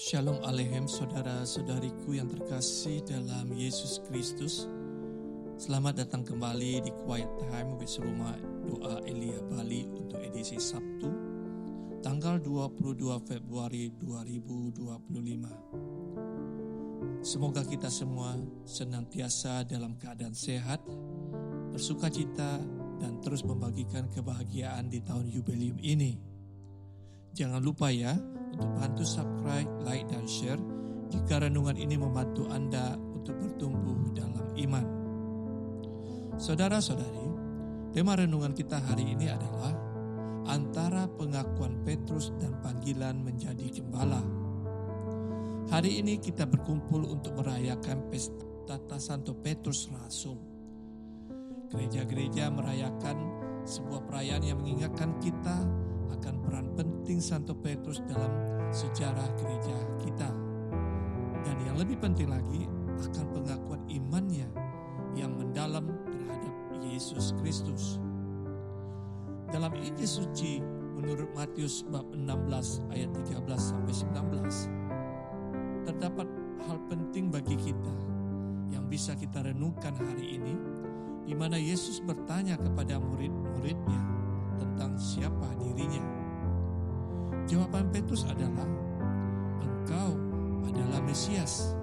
Shalom Aleichem, saudara-saudariku yang terkasih dalam Yesus Kristus. Selamat datang kembali di Quiet Time with Rumah Doa Elia Bali untuk edisi Sabtu, tanggal 22 Februari 2025. Semoga kita semua senantiasa dalam keadaan sehat, bersukacita, dan terus membagikan kebahagiaan di tahun jubileum ini. Jangan lupa ya, untuk bantu subscribe, like, dan share jika renungan ini membantu Anda untuk bertumbuh dalam iman. Saudara-saudari, tema renungan kita hari ini adalah antara pengakuan Petrus dan panggilan menjadi gembala. Hari ini kita berkumpul untuk merayakan pesta Santo Petrus Rasul. Gereja-gereja merayakan sebuah perayaan yang mengingatkan kita akan peran penting Santo Petrus dalam sejarah gereja kita. Dan yang lebih penting lagi akan pengakuan imannya yang mendalam terhadap Yesus Kristus. Dalam Injil suci menurut Matius bab 16 ayat 13-19 terdapat hal penting bagi kita yang bisa kita renungkan hari ini, di mana Yesus bertanya kepada murid-muridnya tentang siapa dirinya. Jawaban Petrus adalah, "Engkau adalah Mesias,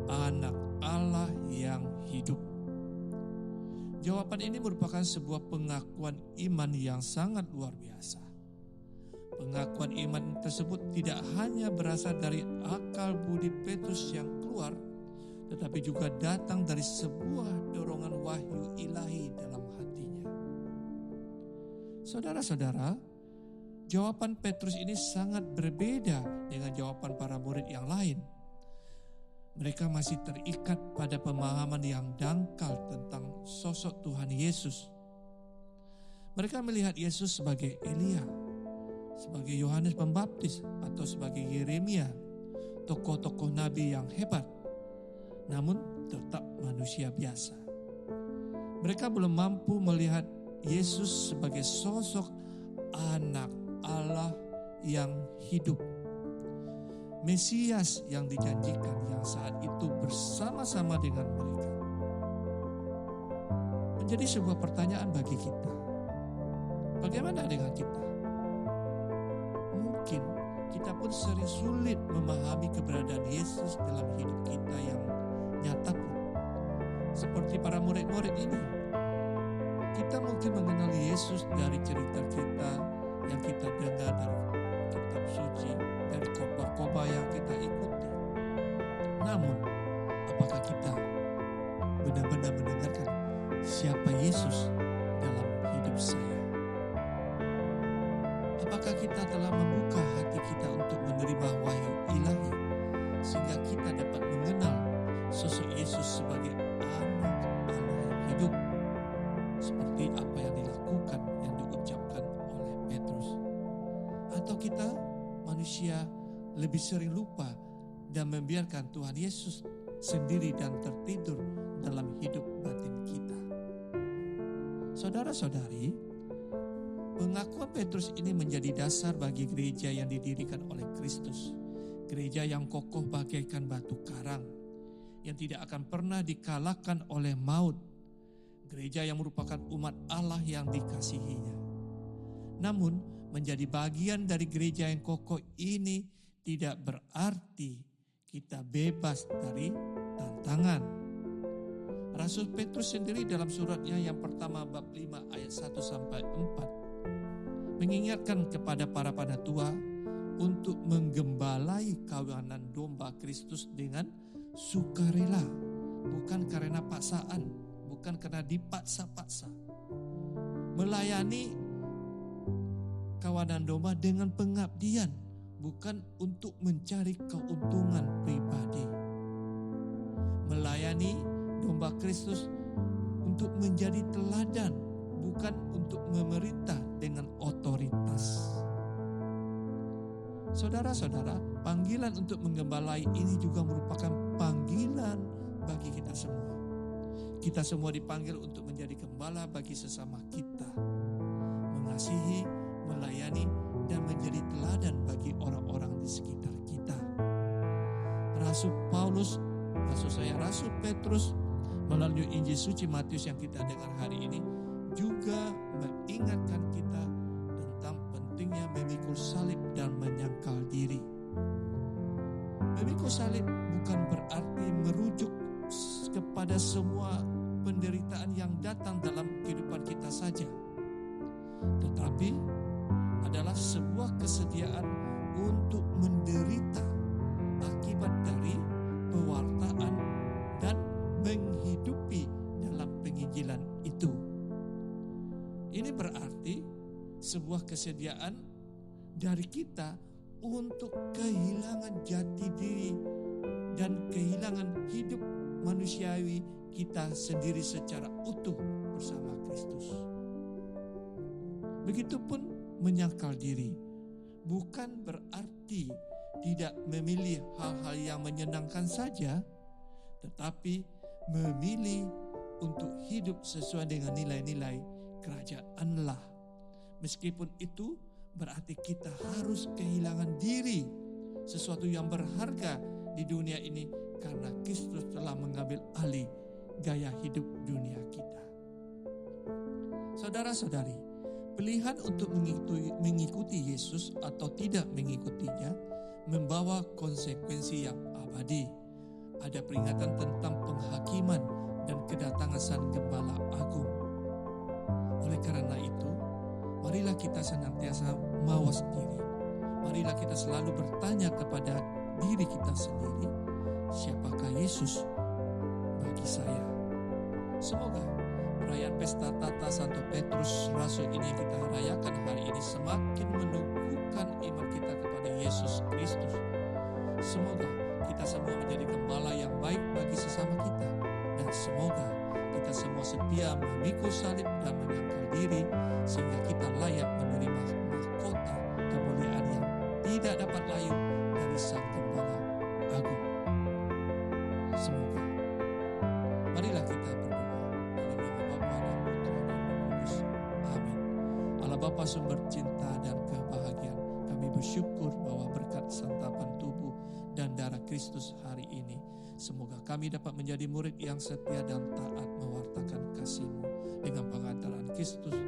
Anak Allah yang hidup." Jawaban ini merupakan sebuah pengakuan iman yang sangat luar biasa. Pengakuan iman tersebut tidak hanya berasal dari akal budi Petrus yang keluar, tetapi juga datang dari sebuah dorongan wahyu ilahi dalam hatinya. Saudara-saudara, jawaban Petrus ini sangat berbeda dengan jawaban para murid yang lain. Mereka masih terikat pada pemahaman yang dangkal tentang sosok Tuhan Yesus. Mereka melihat Yesus sebagai Elia, sebagai Yohanes Pembaptis, atau sebagai Yeremia, tokoh-tokoh nabi yang hebat, namun tetap manusia biasa. Mereka belum mampu melihat Yesus sebagai sosok Anak Allah yang hidup, Mesias yang dijanjikan, yang saat itu bersama-sama dengan mereka. Menjadi sebuah pertanyaan bagi kita, bagaimana dengan kita? Mungkin kita pun sering sulit memahami keberadaan Yesus dalam hidup kita yang nyata pun. Seperti para murid-murid ini, kita mungkin mengenal Yesus dari cerita-cerita yang kita dengar dari kitab suci, dari khotbah-khotbah yang kita ikuti. Namun, apakah kita benar-benar mendengarkan siapa Yesus dalam hidup saya? Apakah kita telah membuka hati kita untuk menerima wahyu ilahi sehingga kita dapat mengenal sosok Yesus sebagai Anak Allah yang hidup, seperti apa yang dilakukan, yang diucapkan oleh Petrus? Atau kita manusia lebih sering lupa dan membiarkan Tuhan Yesus sendiri dan tertidur dalam hidup batin kita? Saudara-saudari, pengakuan Petrus ini menjadi dasar bagi gereja yang didirikan oleh Kristus. Gereja yang kokoh bagaikan batu karang, yang tidak akan pernah dikalahkan oleh maut. Gereja yang merupakan umat Allah yang dikasihinya. Namun, menjadi bagian dari gereja yang kokoh ini tidak berarti kita bebas dari tantangan. Rasul Petrus sendiri dalam suratnya yang pertama bab 5 ayat 1-4 mengingatkan kepada para penatua untuk menggembalai kawanan domba Kristus dengan sukarela, bukan karena paksaan, bukan karena dipaksa-paksa. Melayani kawanan domba dengan pengabdian, bukan untuk mencari keuntungan pribadi. Melayani domba Kristus untuk menjadi teladan, bukan untuk memerintah dengan otoritas. Saudara-saudara, panggilan untuk menggembalai ini juga merupakan panggilan bagi kita semua. Kita semua dipanggil untuk menjadi gembala bagi sesama kita, mengasihi, melayani, dan menjadi teladan bagi orang-orang di sekitar kita. Rasul Paulus, Rasul Petrus melalui Injil suci Matius yang kita dengar hari ini juga mengingatkan kita tentang pentingnya memikul salib dan menyangkal diri. Memikul salib bukan berarti merujuk kepada semua penderitaan yang datang dalam kehidupan kita saja, tetapi adalah sebuah kesediaan untuk menderita akibat dari pewartaan dan menghidupi dalam penginjilan itu. Ini berarti sebuah kesediaan dari kita untuk kehilangan jati diri dan kehilangan hidup manusiawi kita sendiri secara utuh bersama Kristus. Begitupun menyangkal diri bukan berarti tidak memilih hal-hal yang menyenangkan saja, tetapi memilih untuk hidup sesuai dengan nilai-nilai kerajaan Allah. Meskipun itu berarti kita harus kehilangan diri, sesuatu yang berharga di dunia ini, karena Kristus telah mengambil alih gaya hidup dunia kita. Saudara-saudari, pilihan untuk mengikuti Yesus atau tidak mengikutinya membawa konsekuensi yang abadi. Ada peringatan tentang penghakiman dan kedatangan Sang Gembala Agung. Oleh karena itu, marilah kita senantiasa mawas diri. Marilah kita selalu bertanya kepada diri kita sendiri, siapakah Yesus bagi saya? Semoga perayaan Pesta Tata Santo Petrus Rasul ini yang kita rayakan hari ini semakin menumbuhkan iman kita kepada Yesus Kristus. Semoga kita semua menjadi gembala yang baik bagi sesama kita, dan semoga kita semua setia memikul salib dan menyangkal diri sehingga kita layak menerima mahkota kemuliaan yang tidak dapat layu dari Sang Gembala Agung. Semoga. Marilah kita berdoa dalam nama Bapa dan Putra dan Roh Kudus. Amin. Allah Bapa sumber cinta dan kebahagiaan, kami bersyukur bahwa berkat santapan tubuh dan darah Kristus hari ini, semoga kami dapat menjadi murid yang setia dan taat mewartakan kasih-Mu dengan pengantaran Kristus